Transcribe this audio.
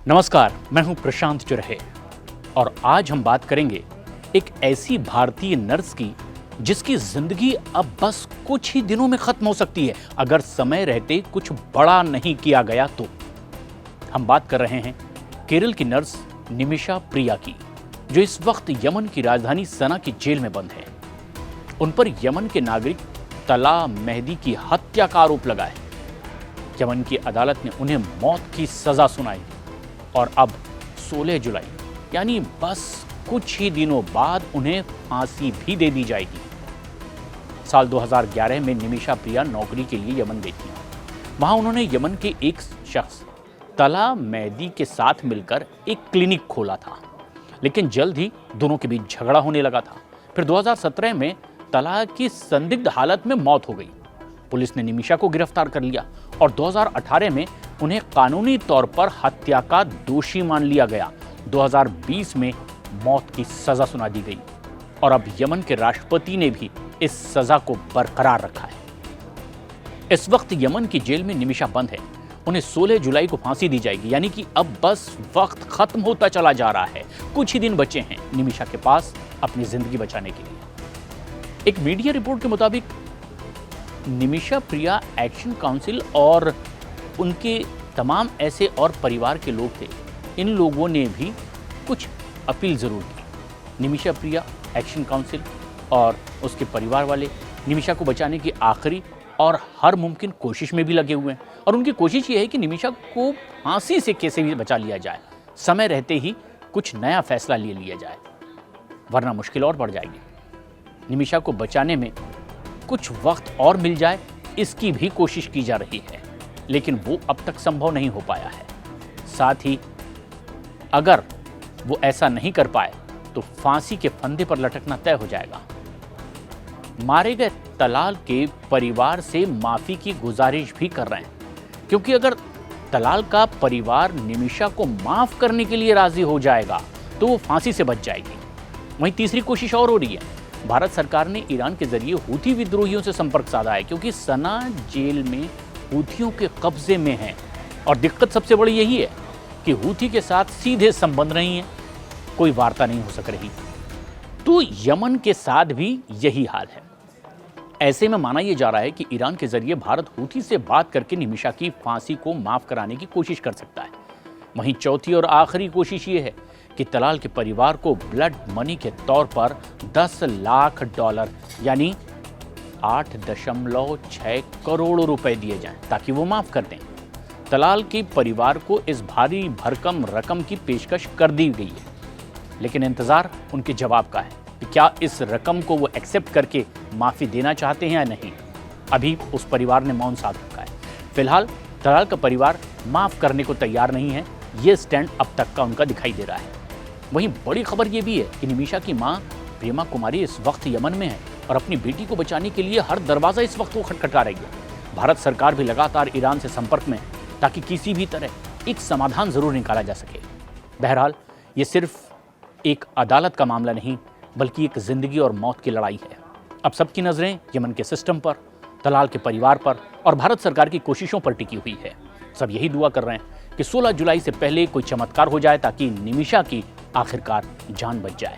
नमस्कार, मैं हूं प्रशांत चुरहे और आज हम बात करेंगे एक ऐसी भारतीय नर्स की जिसकी जिंदगी अब बस कुछ ही दिनों में खत्म हो सकती है अगर समय रहते कुछ बड़ा नहीं किया गया तो। हम बात कर रहे हैं केरल की नर्स निमिषा प्रिया की, जो इस वक्त यमन की राजधानी सना की जेल में बंद है। उन पर यमन के नागरिक तला मेहदी की हत्या का आरोप लगा है। यमन की अदालत ने उन्हें मौत की सजा सुनाई और अब 16 जुलाई यानी बस कुछ ही दिनों बाद उन्हें फांसी भी दे दी जाएगी। साल 2011 में निमिषा प्रिया नौकरी के लिए यमन गई थी। वहां उन्होंने यमन के एक शख्स तला मेहदी के साथ मिलकर एक क्लिनिक खोला था, लेकिन जल्द ही दोनों के बीच झगड़ा होने लगा था। फिर 2017 में तला की संदिग्ध हालत में मौत हो गई। पुलिस ने निमिषा को गिरफ्तार कर लिया और 2018 में उन्हें कानूनी तौर पर हत्या का दोषी मान लिया गया। 2020 में मौत की सजा सुना दी गई और अब यमन के राष्ट्रपति ने भी इस सजा को बरकरार रखा है। इस वक्त यमन की जेल में निमिषा बंद है। उन्हें 16 जुलाई को फांसी दी जाएगी, यानी कि अब बस वक्त खत्म होता चला जा रहा है। कुछ ही दिन बचे हैं निमिषा के पास अपनी जिंदगी बचाने के लिए। एक मीडिया रिपोर्ट के मुताबिक निमिषा प्रिया एक्शन काउंसिल और उनके तमाम ऐसे और परिवार के लोग थे, इन लोगों ने भी कुछ अपील ज़रूर की। निमिषा प्रिया, एक्शन काउंसिल और उसके परिवार वाले निमिषा को बचाने की आखिरी और हर मुमकिन कोशिश में भी लगे हुए हैं और उनकी कोशिश ये है कि निमिषा को फांसी से कैसे भी बचा लिया जाए। समय रहते ही कुछ नया फैसला ले लिया जाए, वरना मुश्किल और बढ़ जाएगी। निमिषा को बचाने में कुछ वक्त और मिल जाए, इसकी भी कोशिश की जा रही है, लेकिन वो अब तक संभव नहीं हो पाया है। साथ ही अगर वो ऐसा नहीं कर पाए तो फांसी के फंदे पर लटकना तय हो जाएगा। मारे गए तलाल के परिवार से माफी की गुजारिश भी कर रहे हैं, क्योंकि अगर तलाल का परिवार निमिषा को माफ करने के लिए राजी हो जाएगा तो वो फांसी से बच जाएगी। वहीं तीसरी कोशिश और हो रही है। भारत सरकार ने ईरान के जरिए हूथी विद्रोहियों से संपर्क साधा है, क्योंकि सना जेल में हूथियों के कब्जे में है और दिक्कत सबसे बड़ी यही है कि हूथी के साथ सीधे संबंध नहीं है, कोई वार्ता नहीं हो सक रही। तो यमन के साथ भी यही हाल है। ऐसे में माना यह जा रहा है कि ईरान के जरिए भारत हूथी से बात करके निमिषा की फांसी को माफ कराने की कोशिश कर सकता है। वहीं चौथी और आखिरी कोशिश ये है कि तलाल के परिवार को ब्लड मनी के तौर पर $10 लाख यानी 8.6 करोड़ रुपए दिए जाएं ताकि वो माफ कर दें। तलाल के परिवार को इस भारी भरकम रकम की पेशकश कर दी गई है, लेकिन इंतजार उनके जवाब का है कि क्या इस रकम को वो एक्सेप्ट करके माफी देना चाहते हैं या नहीं। अभी उस परिवार ने मौन साध रखा है। फिलहाल तलाल का परिवार माफ करने को तैयार नहीं है। ये स्टैंड अब तक का उनका दिखाई दे रहा है। वहीं बड़ी खबर ये भी है कि निमिषा की मां प्रेमा कुमारी इस वक्त यमन में है और अपनी बेटी को बचाने के लिए हर दरवाजा इस वक्त वो खटखटा रही है। भारत सरकार भी लगातार ईरान से संपर्क में है ताकि किसी भी तरह एक समाधान जरूर निकाला जा सके। बहरहाल ये सिर्फ एक अदालत का मामला नहीं, बल्कि एक जिंदगी और मौत की लड़ाई है। अब सबकी नजरें यमन के सिस्टम पर, तलाल के परिवार पर और भारत सरकार की कोशिशों पर टिकी हुई है। सब यही दुआ कर रहे हैं कि 16 जुलाई से पहले कोई चमत्कार हो जाए ताकि निमिषा की आखिरकार जान बच जाए।